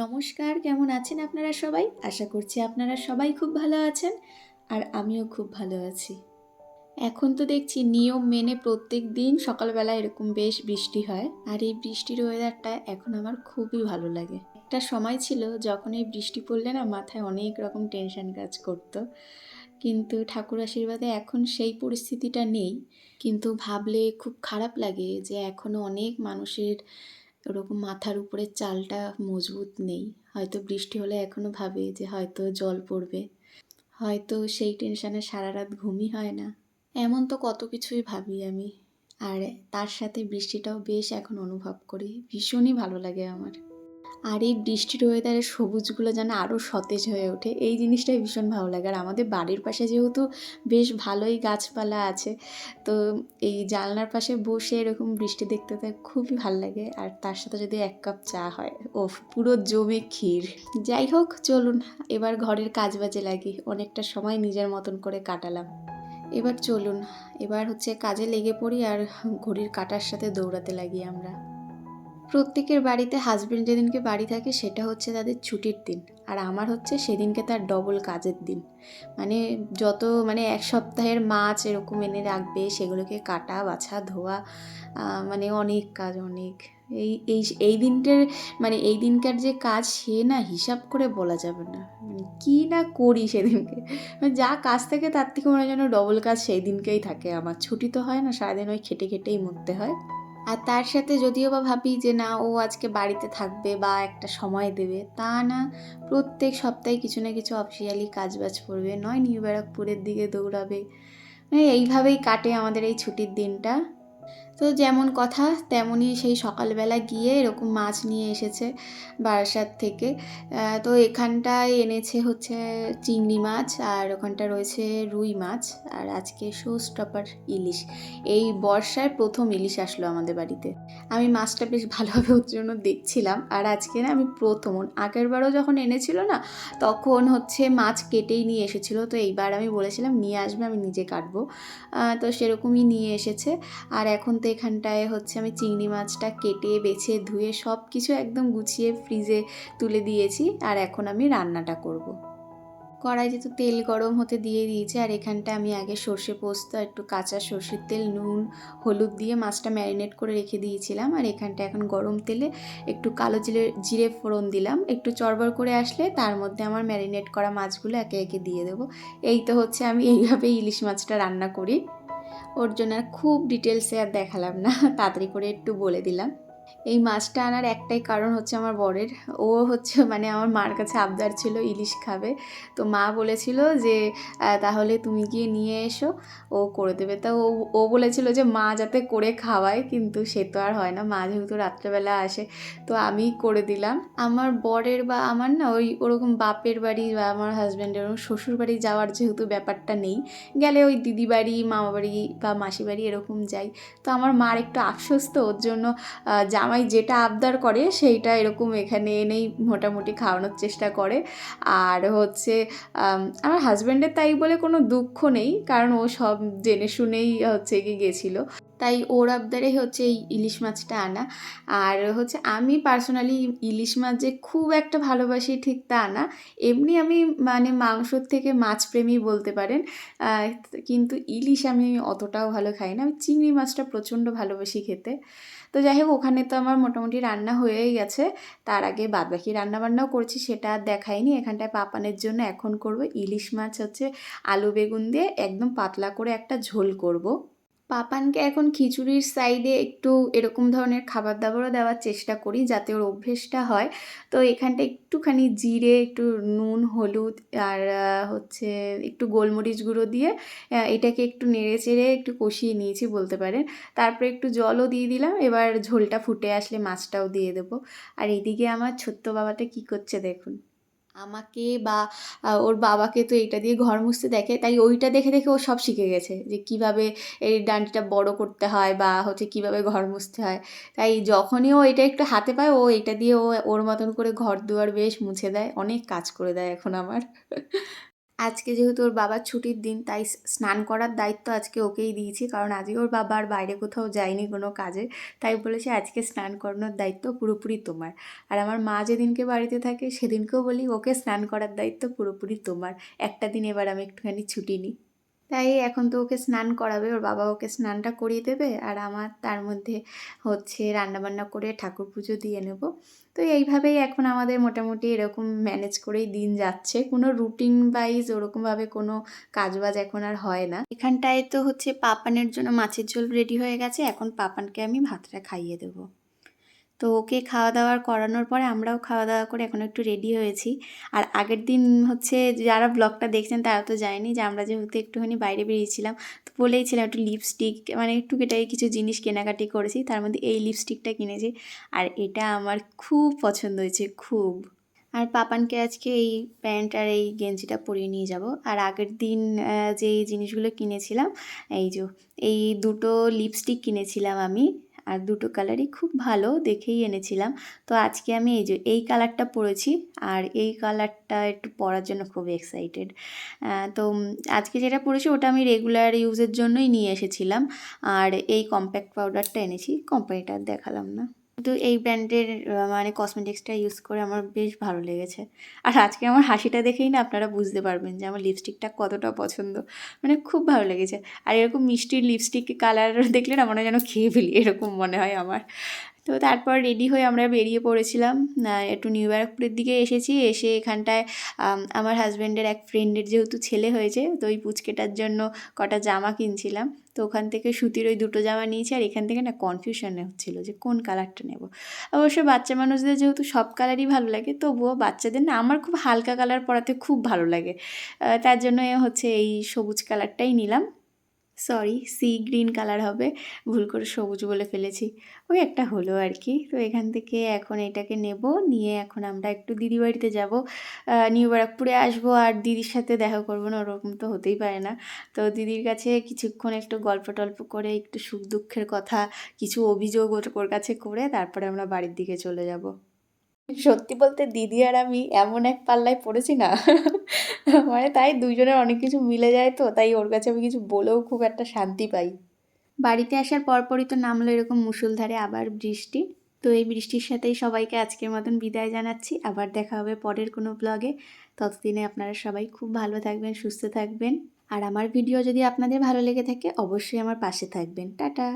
নমস্কার, কেমন আছেন আপনারা সবাই? আশা করছি আপনারা সবাই খুব ভালো আছেন আর আমিও খুব ভালো আছি। এখন তো দেখছি নিয়ম মেনে প্রত্যেক দিন সকালবেলা এরকম বেশ বৃষ্টি হয় আর এই বৃষ্টির ওয়েদারটা এখন আমার খুবই ভালো লাগে। একটা সময় ছিল যখন এই বৃষ্টি পড়লে না মাথায় অনেক রকম টেনশন কাজ করতো, কিন্তু ঠাকুর আশীর্বাদে এখন সেই পরিস্থিতিটা নেই। কিন্তু ভাবলে খুব খারাপ লাগে যে এখনও অনেক মানুষের ওরকম মাথার উপরে চালটা মজবুত নেই। হয়তো বৃষ্টি হলে এখনও ভাবে যে হয়তো জল পড়বে, হয়তো সেই টেনশনে সারা রাত ঘুমই হয় না। এমন তো কত কিছুই ভাবি আমি, আর তার সাথে বৃষ্টিটাও বেশ এখন অনুভব করি, ভীষণই ভালো লাগে আমার। আর এই বৃষ্টির ওয়েদারে সবুজগুলো যেন আরও সতেজ হয়ে ওঠে, এই জিনিসটাই ভীষণ ভালো লাগে। আর আমাদের বাড়ির পাশে যেহেতু বেশ ভালোই গাছপালা আছে, তো এই জানলার পাশে বসে এরকম বৃষ্টি দেখতে খুবই ভালো লাগে। আর তার সাথে যদি 1 কাপ চা হয়, ওফ, পুরো জমে ক্ষীর। যাই হোক, চলুন এবার ঘরের কাজবাজে লাগি। অনেকটা সময় নিজের মতন করে কাটালাম, এবার চলুন এবার কাজে লেগে পড়ি আর ঘড়ির কাঁটার সাথে দৌড়াতে লাগি আমরা। প্রত্যেকের বাড়িতে হাজব্যান্ড যেদিনকে বাড়ি থাকে সেটা হচ্ছে তাদের ছুটির দিন, আর আমার সেদিনকে তার ডবল কাজের দিন। মানে যত 1 সপ্তাহের মাছ এরকম এনে রাখবে, সেগুলোকে কাটা বাছা ধোয়া, মানে অনেক কাজ, অনেক। এই এই এই দিনটার এই দিনকার যে কাজ সে না হিসাব করে বলা যাবে না। কী না করি সেদিনকে, যা কাজ থাকে তার থেকে মনে হয় যেন ডবল কাজ সেই দিনকেই থাকে। আমার ছুটি তো হয় না, সারাদিন ওই খেটে খেটেই মরতে হয়। আর তার সাথে যদিও বা ভাবি যে না, ও আজকে বাড়িতে থাকবে বা একটা সময় দেবে, তা না। প্রত্যেক সপ্তাহে কিছু না কিছু অফিসিয়ালি কাজবাজ পড়বে, নয় নিউ ব্যারাকপুরের দিকে দৌড়াবে। এইভাবেই কাটে আমাদের এই ছুটির দিনটা। তো যেমন কথা তেমনই সেই সকালবেলা গিয়ে এরকম মাছ নিয়ে এসেছে বারাসাত থেকে। তো এখানটায় এনেছে চিংড়ি মাছ, আর ওখানটা রয়েছে রুই মাছ, আর আজকে শো স্টপার ইলিশ। এই বর্ষায় প্রথম ইলিশ আসলো আমাদের বাড়িতে। আমি মাছটা বেশ ভালোভাবে ওর জন্য দেখছিলাম, আর আজকে না আমি প্রথম, আগের বারও যখন এনেছিল না তখন মাছ কেটেই নিয়ে এসেছিলো, তো এইবার আমি বলেছিলাম নিয়ে আসবে, আমি নিজে কাটবো। তো সেরকমই নিয়ে এসেছে। আর এখন তো এখানটায় আমি চিংড়ি মাছটা কেটে বেছে ধুয়ে সব কিছু একদম গুছিয়ে ফ্রিজে তুলে দিয়েছি, আর এখন আমি রান্নাটা করব। কড়াই যেহেতু তেল গরম হতে দিয়ে দিয়েছে, আর এখানটা আমি আগে সর্ষে পোস্ত, একটু কাঁচা সর্ষের তেল, নুন, হলুদ দিয়ে মাছটা ম্যারিনেট করে রেখে দিয়েছিলাম। আর এখানটা এখন গরম তেলে একটু কালো জিরে ফোড়ন দিলাম, একটু চড়বড় করে আসলে তার মধ্যে আমার ম্যারিনেট করা মাছগুলো একে একে দিয়ে দেবো। এই তো আমি এইভাবেই ইলিশ মাছটা রান্না করি। ওর জন্য আর খুব ডিটেলসে আর দেখালাম না, তাড়াতাড়ি করে একটু বলে দিলাম। এই মাছটা আনার একটাই কারণ আমার বরের। ও আমার মার কাছে আবদার ছিল ইলিশ খাবে, তো মা বলেছিল যে তাহলে তুমি গিয়ে নিয়ে এসো, ও করে দেবে। তা ও ও বলেছিল যে মা যাতে করে খাওয়ায়, কিন্তু সে তো আর হয় না, মা যেহেতু রাত্রেবেলা আসে, তো আমিই করে দিলাম। আমার বরের বা আমার না ওরকম বাপের বাড়ি বা আমার হাজব্যান্ডের ওরকম শ্বশুর বাড়ি যাওয়ার যেহেতু ব্যাপারটা নেই, গেলে ওই দিদি বাড়ি, মামা বাড়ি বা মাসি বাড়ি এরকম যাই। তো আমার মার একটু আফসোস, তো ওর জন্য জামাই যেটা আবদার করে সেইটা এরকম এখানে এনেই মোটামুটি খাওয়ানোর চেষ্টা করে। আর আমার হাজব্যান্ডের তাই বলে কোনো দুঃখ নেই, কারণ ও সব জেনে শুনেই এগিয়ে গেছিলো, তাই ওর আবদারে এই ইলিশ মাছটা আনা। আর আমি পার্সোনালি ইলিশ মাছ যে খুব একটা ভালোবাসি ঠিক তা না, এমনি আমি মাংসর থেকে মাছপ্রেমী বলতে পারেন। কিন্তু ইলিশ আমি অতটাও ভালো খাই না, আমি চিংড়ি মাছটা প্রচণ্ড ভালোবাসি খেতে। তো যাই হোক, ওখানে তো আমার মোটামুটি রান্না হয়েই গেছে। তার আগে বাদবাকি রান্নাবান্নাও করছি, সেটা আর দেখাইনি। এখানটায় পাপানের জন্য এখন করব ইলিশ মাছ আলু বেগুন দিয়ে একদম পাতলা করে একটা ঝোল করব। পাপানকে এখন খিচুড়ির সাইডে একটু এরকম ধরনের খাবার দাবারও দেওয়ার চেষ্টা করি, যাতে ওর অভ্যেসটা হয়। তো এখানটা একটুখানি জিরে, একটু নুন, হলুদ, আর একটু গোলমরিচ গুঁড়ো দিয়ে এটাকে একটু নেড়ে চেড়ে একটু কষিয়ে নিয়েছি বলতে পারেন। তারপরে একটু জলও দিয়ে দিলাম, এবার ঝোলটা ফুটে আসলে মাছটাও দিয়ে দেবো। আর এদিকে আমার ছোট্ট বাবাটা কি করছে দেখুন। আমাকে বা ওর বাবাকে তো এটা দিয়ে ঘর মুছতে দেখে, তাই ওইটা দেখে দেখে ও সব শিখে গেছে যে কীভাবে এই ডান্ডিটা বড় করতে হয় বা কীভাবে ঘর মুছতে হয়। তাই যখনই ও এটা একটু হাতে পায়, ও এটা দিয়ে ওর মতন করে ঘর দুয়ার বেশ মুছে দেয়, অনেক কাজ করে দেয় এখন আমার। আজকে যেহেতু ওর বাবার ছুটির দিন, তাই স্নান করার দায়িত্ব আজকে ওকেই দিয়েছি, কারণ আজকে ওর বাবা আর বাইরে কোথাও যায়নি কোনো কাজে। তাই বলেছে আজকে স্নান করানোর দায়িত্ব পুরোপুরি তোমার। আর আমার মা যেদিনকে বাড়িতে থাকে সেদিনকেও বলি ওকে স্নান করার দায়িত্ব পুরোপুরি তোমার, একটা দিন এবার আমি একটুখানি ছুটি নিই। তাই এখন তো ওকে স্নান করাবে, ওর বাবা ওকে স্নানটা করিয়ে দেবে, আর আমার তার মধ্যে হচ্ছে রান্নাবান্না করে ঠাকুর পুজো দিয়ে নেব। তো এইভাবেই এখন আমাদের মোটামুটি এরকম ম্যানেজ করেই দিন যাচ্ছে, কোনো রুটিন ওয়াইজ ওরকমভাবে কোনো কাজবাজ এখন আর হয় না। এখানটায় তো হচ্ছে পাপানের জন্য মাছের ঝোল রেডি হয়ে গেছে, এখন পাপানকে আমি ভাতটা খাইয়ে দেবো। তো ওকে খাওয়া দাওয়া করানোর পরে আমরাও খাওয়া দাওয়া করে এখন একটু রেডি হয়েছি। আর আগের দিন হচ্ছে যারা ব্লগটা দেখছেন তারা তো জানেনি যে আমরা যেহেতু একটুখানি বাইরে বেরিয়েছিলাম, তো বলেইছিলাম একটু লিপস্টিক মানে টুকিটাকি কিছু জিনিস কেনাকাটি করেছি, তার মধ্যে এই লিপস্টিকটা কিনেছি। আর এটা আমার খুব পছন্দ হয়েছে, খুব। আর পাপানকে আজকে এই প্যান্ট আর এই গেঞ্জিটা পরিয়ে নিয়ে যাব। আর আগের দিন যে জিনিসগুলো কিনেছিলাম, এই দুটো লিপস্টিক কিনেছিলাম আমি, আর দুটো কালারই খুব ভালো দেখেই এনেছিলাম। তো আজকে আমি এই কালারটা পরেছি, আর এই কালারটা একটু পরার জন্য খুব এক্সাইটেড। তো আজকে যেটা পরেছি ওটা আমি রেগুলার ইউজের জন্যই নিয়ে এসেছিলাম। আর এই কম্প্যাক্ট পাউডারটা এনেছি, কোম্পানিটা দেখালাম না। কিন্তু এই ব্র্যান্ডের মানে কসমেটিক্সটা ইউজ করে আমার বেশ ভালো লেগেছে। আর আজকে আমার হাসিটা দেখেই না আপনারা বুঝতে পারবেন যে আমার লিপস্টিকটা কতটা পছন্দ, মানে খুব ভালো লেগেছে। আর এরকম মিষ্টির লিপস্টিক কালার দেখলে না মনে হয় যেন খেয়ে ফেলি, এরকম মনে হয় আমার। তো তারপর রেডি হয়ে আমরা বেরিয়ে পড়েছিলাম, একটু নিউ ব্যারাকপুরের দিকে এসেছি। এসে এখানটায় আমার হাজব্যান্ডের এক ফ্রেন্ডের যেহেতু ছেলে হয়েছে, তো ওই পুচকেটার জন্য কটা জামা কিনছিলাম। তো ওখান থেকে সুতির ওই দুটো জামা নিয়েছি, আর এখান থেকে না কনফিউশনে হচ্ছিলো যে কোন কালারটা নেব। অবশ্য বাচ্চা মানুষদের যেহেতু সব কালারই ভালো লাগে, তবুও বাচ্চাদের না আমার খুব হালকা কালার পরাতে খুব ভালো লাগে। তার জন্য হচ্ছে এই সবুজ কালারটাই নিলাম। সরি, সি গ্রিন কালার হবে, ভুল করে সবুজ বলে ফেলেছি। ওই একটা হলো আর কি। তো এখান থেকে এখন এটাকে নেব, নিয়ে এখন আমরা একটু দিদি বাড়িতে যাব, নিউ ব্যারাকপুরে আসবো। আর দিদির সাথে দেখা করবো না ওরকম তো হতেই পারে না। তো দিদির কাছে কিছুক্ষণ একটু গল্প টল্প করে, একটু সুখ দুঃখের কথা, কিছু অভিযোগ ওর কাছে করে তারপরে আমরা বাড়ির দিকে চলে যাব। সত্যি বলতে দিদি আর আমি এমন এক পাল্লায় পড়েছি না, মানে তাই দুইজনের অনেক কিছু মিলে যায়, তো তাই ওর কাছে আমি কিছু বলেও খুব একটা শান্তি পাই। বাড়িতে আসার পরপরই তো নামলো এরকম মুষলধারে আবার বৃষ্টি। তো এই বৃষ্টির সাথেই সবাইকে আজকের মতন বিদায় জানাচ্ছি। আবার দেখা হবে পরের কোনো ব্লগে। ততদিনে আপনারা সবাই খুব ভালো থাকবেন, সুস্থ থাকবেন। আর আমার ভিডিও যদি আপনাদের ভালো লেগে থাকে অবশ্যই আমার পাশে থাকবেন। টাটা।